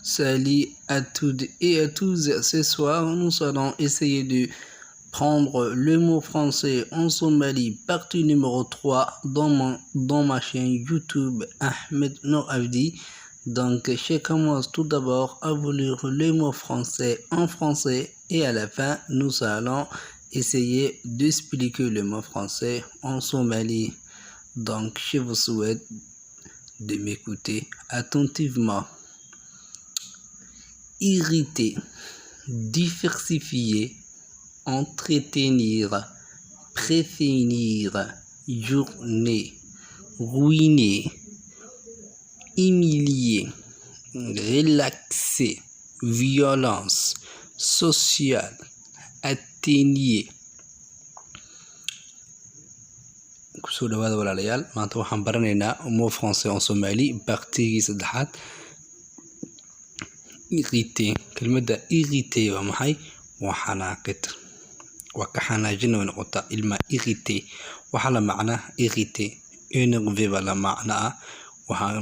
Salut à toutes et à tous. Ce soir, nous allons essayer de prendre le mot français en Somalie, partie numéro 3 dans ma chaîne YouTube Ahmed Nour Avdi. Donc, je commence tout d'abord à vous lire le mot français en français et à la fin, nous allons essayer d'expliquer le mot français en Somalie. Donc, je vous souhaite de m'écouter attentivement. Irriter, diversifier, entretenir, prévenir, journée, ruiner, humilier, relaxer, violence, sociale, atténuer. kusoo dhawaada walaalayaal, maanta waxaan baranaynaa mot français en Somalie partigii saddexaad. irriter, kelmadda irriter waa maxay? waa xanaaqid, waa ka xanaajin way noqotaa. ilma irriter waxaa la macnaa irriter, énervé baa la macnaa, waxaa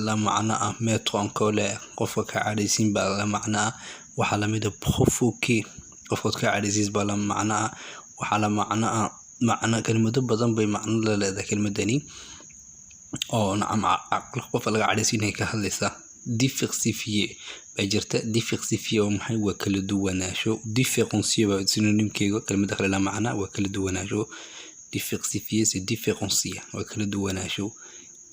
la macnaa mettre en colère, qofka ka cadhaysiin baa la macnaa. waxaa lamid ah provoquer, qofka ka cadhaysiis baa la macnaa. waxaa la macnaa kelmado badan bay macno la leedahay kelmadani oo nacam qofka laga cadhaysiinay ka hadlaysaa. diversifier bay jirta. diversifier waa maxay? waa kala duwanaansho. différencier waa synonymkeega kelmada kale la macnaa waa kala duwanaansho. diversifier c'est différencier, waa kala duwanaansho.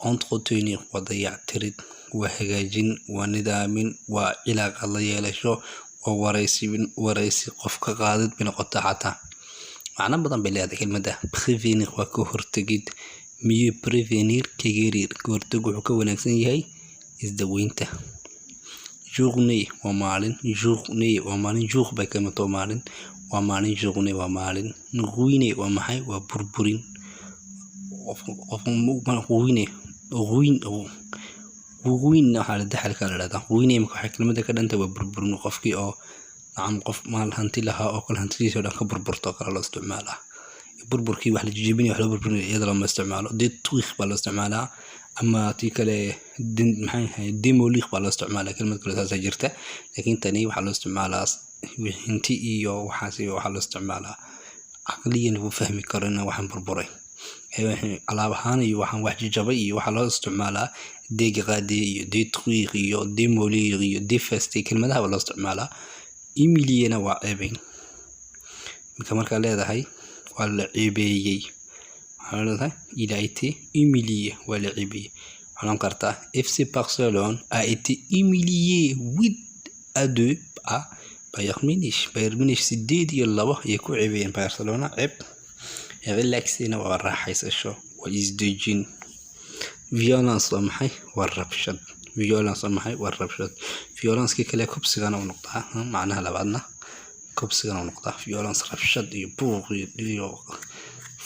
entretenir waa dayactirid, waa hagaajin, waa nidaamin, waa cilaaqad la yeelasho, waa waraysi qofka qaadid bay noqotaa. xataa macno badan bay leedahay kelmadda. prévenir waa ka hortagid. mieux prévenir que guérir, ka hortag wuxuu ka wanaagsan yahay isdaweynta. journée waa maalin. journée waa maalin. jour bay ka mid tahay maalin. waa maalin. journée waa maalin. ruiner waa maxay? waa burburin. ruin waxaa la daxalka la dhahdaa. ruiner marka waxay kelmadda ka dhanta waa burburin. qofkii oo nacam qof maal hanti lahaa oo kale hantidiisa oo dhan ka burburto kale loo isticmaalaa. burburkii wax la jijibinaya wax loo burburinaya iyada lama isticmaalo. détruire baa loo isticmaalaa, ama tii kale maxay démolir baa loo isticmaalaa. kelmad kale saasa jirta, laakiin tani waxaa loo isticmaalaa hinti iyo waxaas waxaa loo isticmaalaa caqliyan lagu fahmi karo in waxaan burburay. alaab ahaan iyo waxaan wax jijabay iyo waxaa loo isticmaalaa dégrader iyo détruire iyo démolir iyo dévaster. kelmadaha baa loo isticmaalaa. humilierna waa ceebayn. markaa leedahay waa la ceebeeyey, waxaa leedahay il a été humilié, waa la ceebeeyey. waxaa noqon kartaa FC Barcelone a été humilié 8-2 à Bayern Munich. Bayern Munich 8-2 ayay ku ceebeeyeen Barcelona. ceeb. relaxina waa raaxaysasho, waa isdejin. violence waa maxay? waa rabshad. violence waa maxay? waa rabshad. violence kale kubsigana uu noqdaa, macnaha labaadna kubsigana uu noqdaa. violence rabshad iyo buuq iyo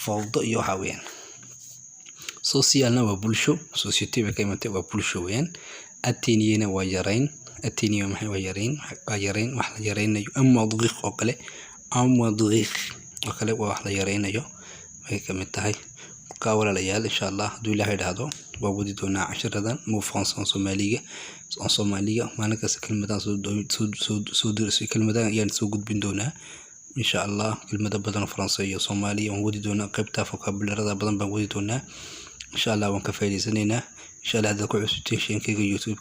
fawdo iyo waxa weeyaan. socialna waa bulsho. society bay ka imatay, waa bulsho weeyaan. atténuer waa yarayn. atténuer maxay? waa yarayn. waa yarayn wax la yaraynayo. amoindrir oo kale. amoindrir oo kale waa wax la yaraynayo way ka mid tahay. marka walaalayaal, insha Allah hadduu ilaahay dhahdo waa wadi doonaa cashiradan mot français en Soomaaliga. maalin kasta kelmadahan kelmadahan ayaan soo gudbin doonaa insha Allah. kelmado badan oo Faransa iyo Soomaaliya waan wadi doonaa. qaybta vocabulary badan baan wadi doonaa insha Allah. waan ka faa'iideysanaynaa insha Allah. hadda ku cusubtay channelkayga YouTube